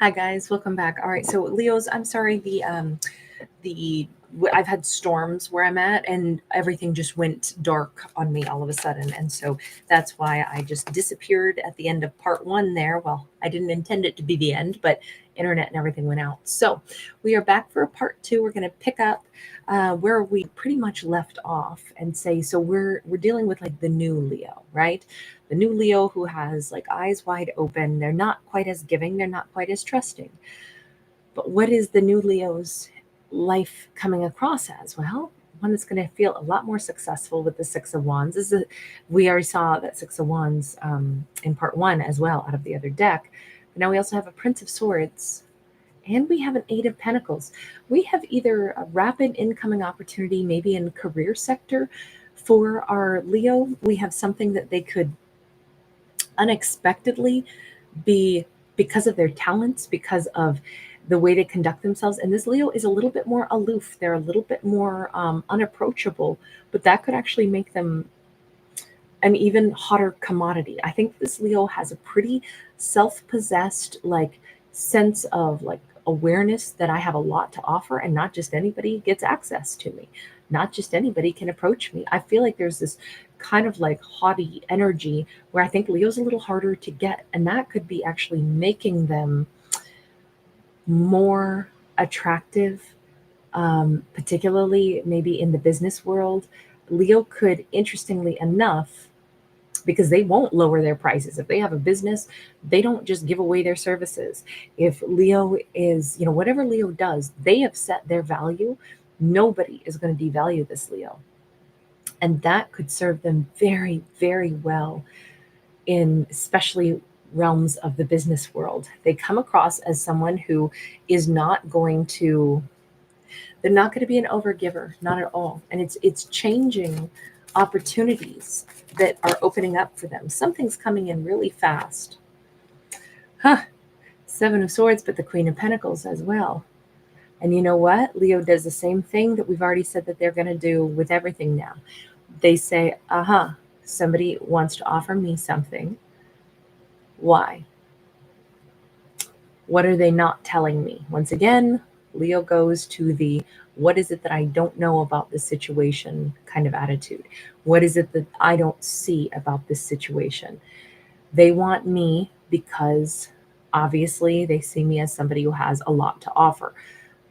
Hi guys, welcome back. All right, so Leos, I'm sorry, I've had storms where I'm at, and everything just went dark on me all of a sudden, and so that's why I just disappeared at the end of part one there. Well, I didn't intend it to be the end, but internet and everything went out. So we are back for a part two. We're going to pick up where we pretty much left off and say, so we're dealing with like the new Leo, right? The new Leo who has like eyes wide open. They're not quite as giving, they're not quite as trusting. But what is the new Leo's life coming across as? Well, one that's going to feel a lot more successful with the Six of Wands. We already saw that Six of Wands in part one as well out of the other deck. But now we also have a Prince of Swords and we have an Eight of Pentacles. We have either a rapid incoming opportunity, maybe in career sector for our Leo. We have something that they could unexpectedly be because of their talents, because of the way they conduct themselves. And this Leo is a little bit more aloof. They're a little bit more unapproachable, but that could actually make them an even hotter commodity. I think this Leo has a pretty self-possessed like sense of like awareness that I have a lot to offer and not just anybody gets access to me. Not just anybody can approach me. I feel like there's this kind of like haughty energy where I think Leo's a little harder to get, and that could be actually making them more attractive, particularly maybe in the business world. Leo could, interestingly enough, because they won't lower their prices. If they have a business, they don't just give away their services. If Leo is, whatever Leo does, they have set their value. Nobody is going to devalue this Leo. And that could serve them very, very well in especially realms of the business world. They come across as someone who is not going to they're not going to be an overgiver, not at all. And it's changing opportunities that are opening up for them. Something's coming in really fast. Huh. Seven of Swords, but the Queen of Pentacles as well. And you know what? Leo does the same thing that we've already said that they're going to do with everything now. They say, somebody wants to offer me something. Why? What are they not telling me? Once again, Leo goes to the what is it that I don't know about this situation kind of attitude. What is it that I don't see about this situation? They want me because obviously they see me as somebody who has a lot to offer.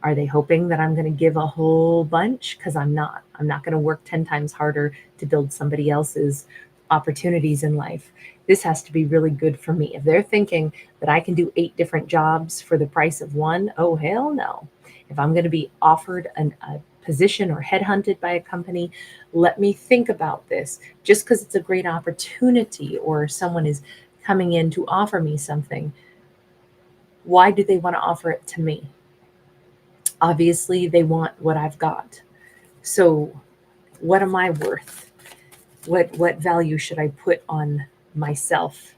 Are they hoping that I'm going to give a whole bunch? Because I'm not. I'm not going to work 10 times harder to build somebody else's opportunities in life. This has to be really good for me. If they're thinking that I can do 8 different jobs for the price of one, oh, hell no. If I'm going to be offered a position or headhunted by a company, let me think about this. Just because it's a great opportunity or someone is coming in to offer me something, why do they want to offer it to me? Obviously, they want what I've got. So, what am I worth? What value should I put on myself?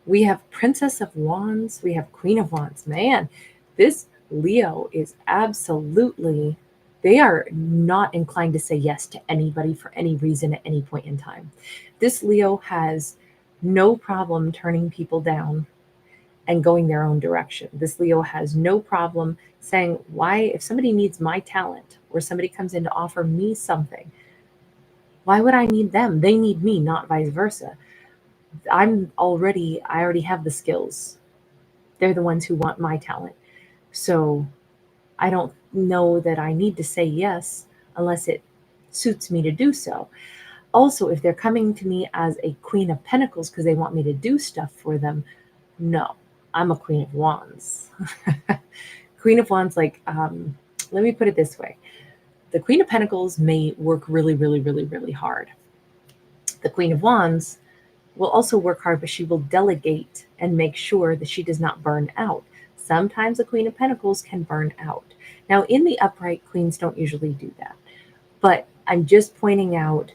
We have Princess of Wands, we have Queen of Wands. Man, this Leo is absolutely, they are not inclined to say yes to anybody for any reason at any point in time. This Leo has no problem turning people down and going their own direction. This Leo has no problem saying, why, if somebody needs my talent or somebody comes in to offer me something, why would I need them? They need me, not vice versa. I already have the skills. They're the ones who want my talent. So I don't know that I need to say yes unless it suits me to do so. Also, if they're coming to me as a Queen of Pentacles because they want me to do stuff for them, no, I'm a Queen of Wands. Queen of Wands, let me put it this way. The Queen of Pentacles may work really, really, really, really hard. The Queen of Wands will also work hard, but she will delegate and make sure that she does not burn out. Sometimes the Queen of Pentacles can burn out. Now, in the upright, queens don't usually do that. But I'm just pointing out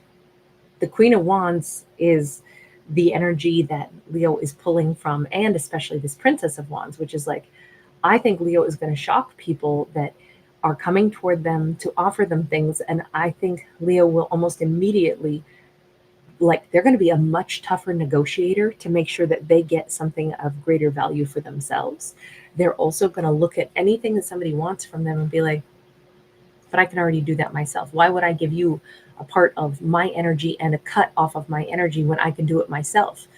the Queen of Wands is the energy that Leo is pulling from, and especially this Princess of Wands, which is like, I think Leo is going to shock people that are coming toward them to offer them things. And I think Leo will almost immediately like they're going to be a much tougher negotiator to make sure that they get something of greater value for themselves. They're also going to look at anything that somebody wants from them and be like, but I can already do that myself. Why would I give you a part of my energy and a cut off of my energy when I can do it myself?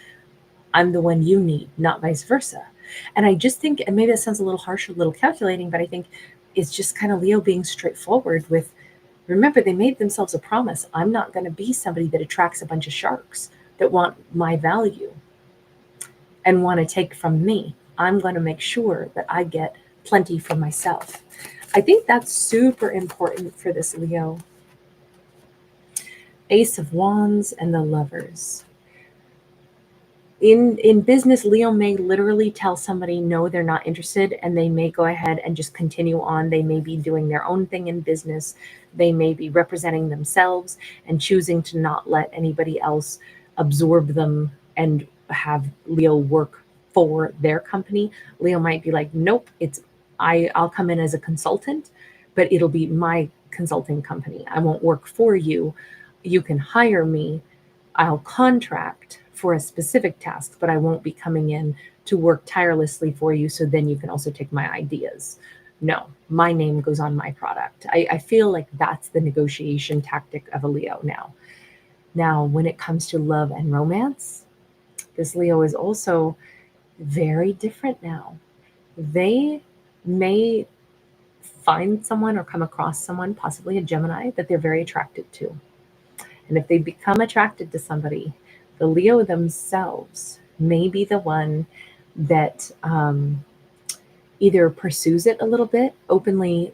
I'm the one you need, not vice versa. And I just think, and maybe that sounds a little harsh, a little calculating, but I think it's just kind of Leo being straightforward with, remember, they made themselves a promise. I'm not going to be somebody that attracts a bunch of sharks that want my value and want to take from me. I'm going to make sure that I get plenty for myself. I think that's super important for this Leo. Ace of Wands and the Lovers. In business, Leo may literally tell somebody no, they're not interested, and they may go ahead and just continue on. They may be doing their own thing in business. They may be representing themselves and choosing to not let anybody else absorb them and have Leo work for their company. Leo might be like, nope, I'll come in as a consultant, but it'll be my consulting company. I won't work for you. You can hire me. I'll contract for a specific task, but I won't be coming in to work tirelessly for you so then you can also take my ideas. No, my name goes on my product. I feel like that's the negotiation tactic of a Leo now. Now, when it comes to love and romance, this Leo is also very different now. They may find someone or come across someone, possibly a Gemini, that they're very attracted to. And if they become attracted to somebody, the Leo themselves may be the one that either pursues it a little bit, openly,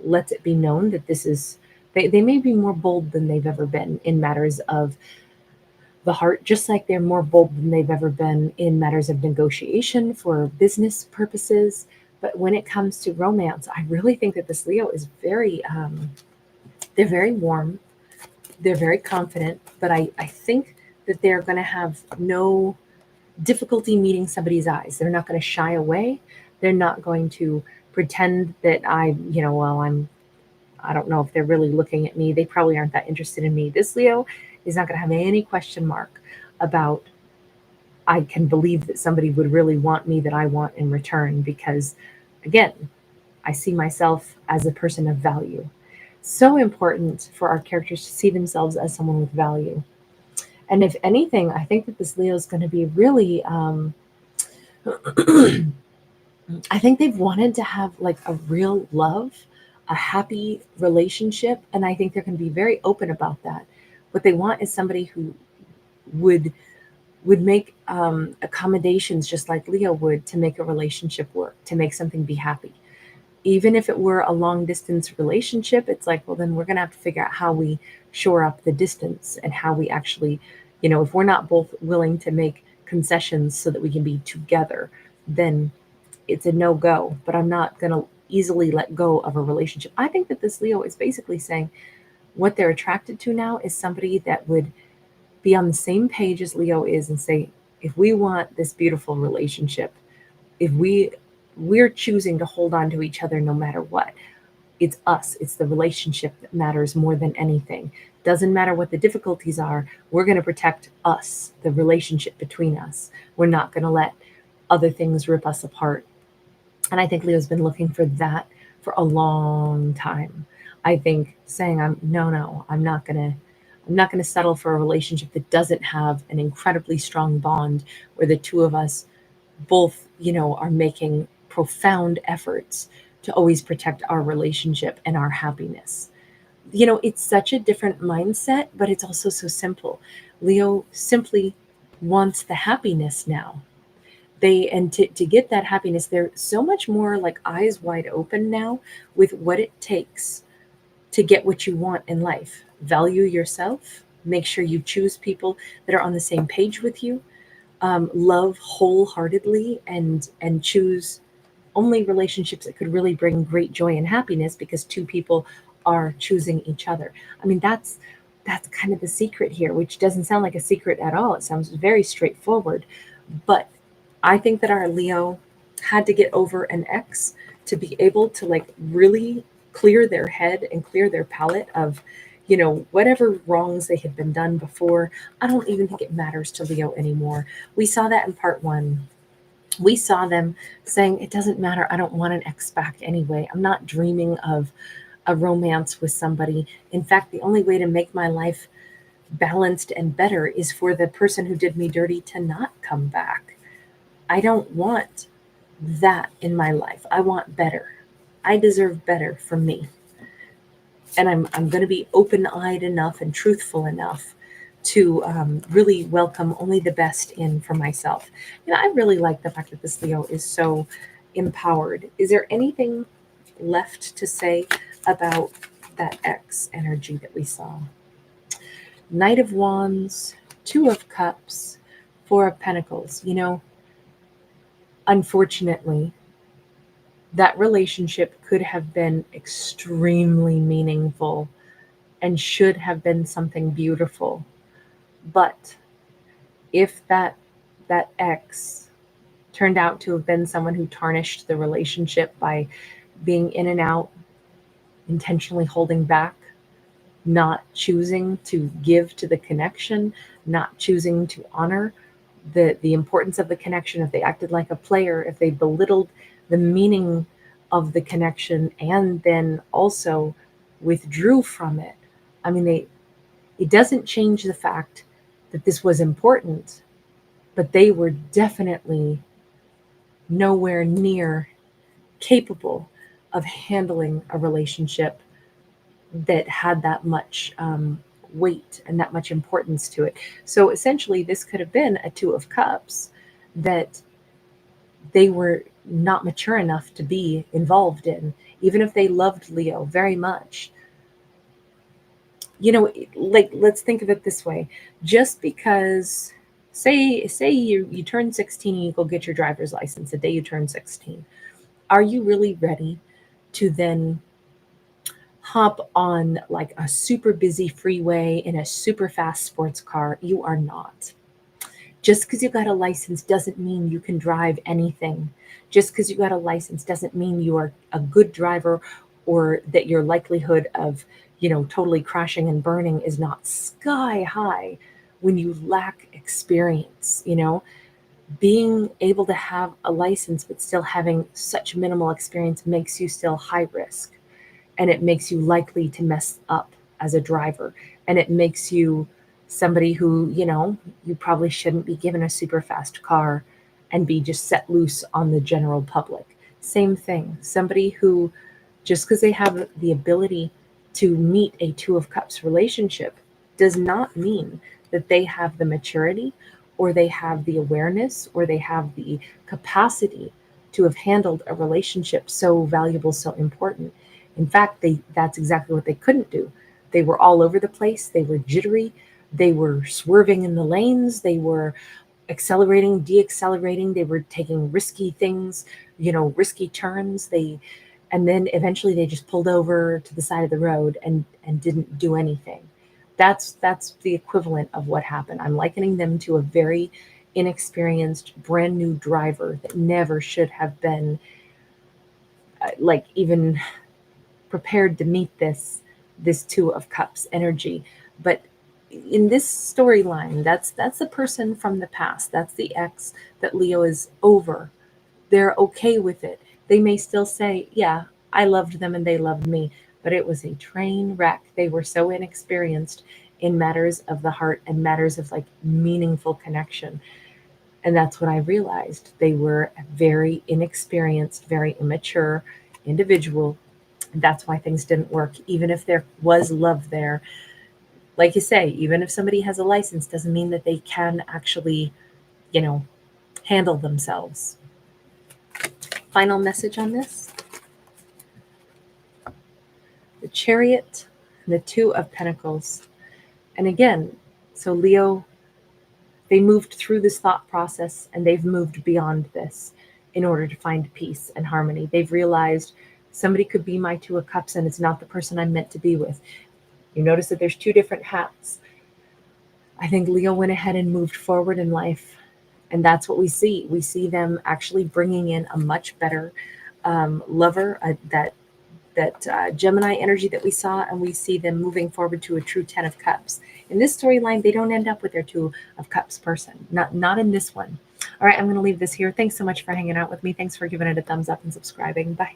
lets it be known that this is, they may be more bold than they've ever been in matters of the heart, just like they're more bold than they've ever been in matters of negotiation for business purposes. But when it comes to romance, I really think that this Leo is they're very warm. They're very confident, but I think that they're going to have no difficulty meeting somebody's eyes. They're not going to shy away. They're not going to pretend that I don't know if they're really looking at me. They probably aren't that interested in me. This Leo is not going to have any question mark about, I can believe that somebody would really want me that I want in return, because again, I see myself as a person of value. So important for our characters to see themselves as someone with value. And if anything, I think that this Leo is going to be really, I think they've wanted to have like a real love, a happy relationship. And I think they're going to be very open about that. What they want is somebody who would make accommodations just like Leo would to make a relationship work, to make something be happy. Even if it were a long distance relationship, it's like, well, then we're going to have to figure out how we shore up the distance and how we actually, if we're not both willing to make concessions so that we can be together, then it's a no-go. But I'm not going to easily let go of a relationship. I think that this Leo is basically saying what they're attracted to now is somebody that would be on the same page as Leo is and say, if we want this beautiful relationship, if we're choosing to hold on to each other no matter what. It's us. It's the relationship that matters more than anything. Doesn't matter what the difficulties are. We're going to protect us, the relationship between us. We're not going to let other things rip us apart. And I think Leo's been looking for that for a long time. I think saying, I'm not going to settle for a relationship that doesn't have an incredibly strong bond where the two of us both, are making profound efforts to always protect our relationship and our happiness. It's such a different mindset, but it's also so simple. Leo simply wants the happiness now. To get that happiness, they're so much more like eyes wide open now with what it takes to get what you want in life. Value yourself. Make sure you choose people that are on the same page with you. Love wholeheartedly and choose only relationships that could really bring great joy and happiness because two people are choosing each other. I mean, that's kind of the secret here, which doesn't sound like a secret at all. It sounds very straightforward. But I think that our Leo had to get over an ex to be able to like really clear their head and clear their palette of, whatever wrongs they had been done before. I don't even think it matters to Leo anymore. We saw that in part one. We saw them saying, it doesn't matter. I don't want an ex back anyway. I'm not dreaming of a romance with somebody. In fact, the only way to make my life balanced and better is for the person who did me dirty to not come back. I don't want that in my life. I want better. I deserve better for me. And I'm going to be open-eyed enough and truthful enough to really welcome only the best in for myself. I really like the fact that this Leo is so empowered. Is there anything left to say about that X energy that we saw? Knight of Wands, Two of Cups, Four of Pentacles. Unfortunately, that relationship could have been extremely meaningful and should have been something beautiful. But if that ex turned out to have been someone who tarnished the relationship by being in and out, intentionally holding back, not choosing to give to the connection, not choosing to honor the importance of the connection, if they acted like a player, if they belittled the meaning of the connection and then also withdrew from it. I mean, it doesn't change the fact that this was important, but they were definitely nowhere near capable of handling a relationship that had that much weight and that much importance to it. So essentially, this could have been a Two of Cups that they were not mature enough to be involved in, even if they loved Leo very much. Like, let's think of it this way. Just because, say you turn 16 and you go get your driver's license the day you turn 16, are you really ready to then hop on like a super busy freeway in a super fast sports car? You are not. Just because you got a license doesn't mean you can drive anything. Just because you got a license doesn't mean you are a good driver, or that your likelihood of, totally crashing and burning is not sky high when you lack experience. Being able to have a license but still having such minimal experience makes you still high risk, and it makes you likely to mess up as a driver, and it makes you somebody who, you probably shouldn't be given a super fast car and be just set loose on the general public. Same thing. Somebody who, just because they have the ability to meet a Two of Cups relationship does not mean that they have the maturity, or they have the awareness, or they have the capacity to have handled a relationship so valuable, so important. In fact, that's exactly what they couldn't do. They were all over the place. They were jittery. They were swerving in the lanes. They were accelerating, deaccelerating. They were taking risky things, risky turns. And then eventually they just pulled over to the side of the road and didn't do anything. That's the equivalent of what happened. I'm likening them to a very inexperienced, brand new driver that never should have been like even prepared to meet this Two of Cups energy. But in this storyline, that's the person from the past. That's the ex that Leo is over. They're okay with it. They may still say, yeah, I loved them and they loved me, but it was a train wreck. They were so inexperienced in matters of the heart and matters of like meaningful connection. And that's what I realized. They were a very inexperienced, very immature individual. And that's why things didn't work. Even if there was love there, like you say, even if somebody has a license, doesn't mean that they can actually, handle themselves. Final message on this. The Chariot, the Two of Pentacles. And again, so Leo, they moved through this thought process and they've moved beyond this in order to find peace and harmony. They've realized somebody could be my Two of Cups and it's not the person I'm meant to be with. You notice that there's two different hats. I think Leo went ahead and moved forward in life. And that's what we see. We see them actually bringing in a much better lover that Gemini energy that we saw, and we see them moving forward to a true 10 of cups. In this storyline, they don't end up with their 2 of cups person. Not in this one. All right, I'm going to leave this here. Thanks so much for hanging out with me. Thanks for giving it a thumbs up and subscribing. Bye.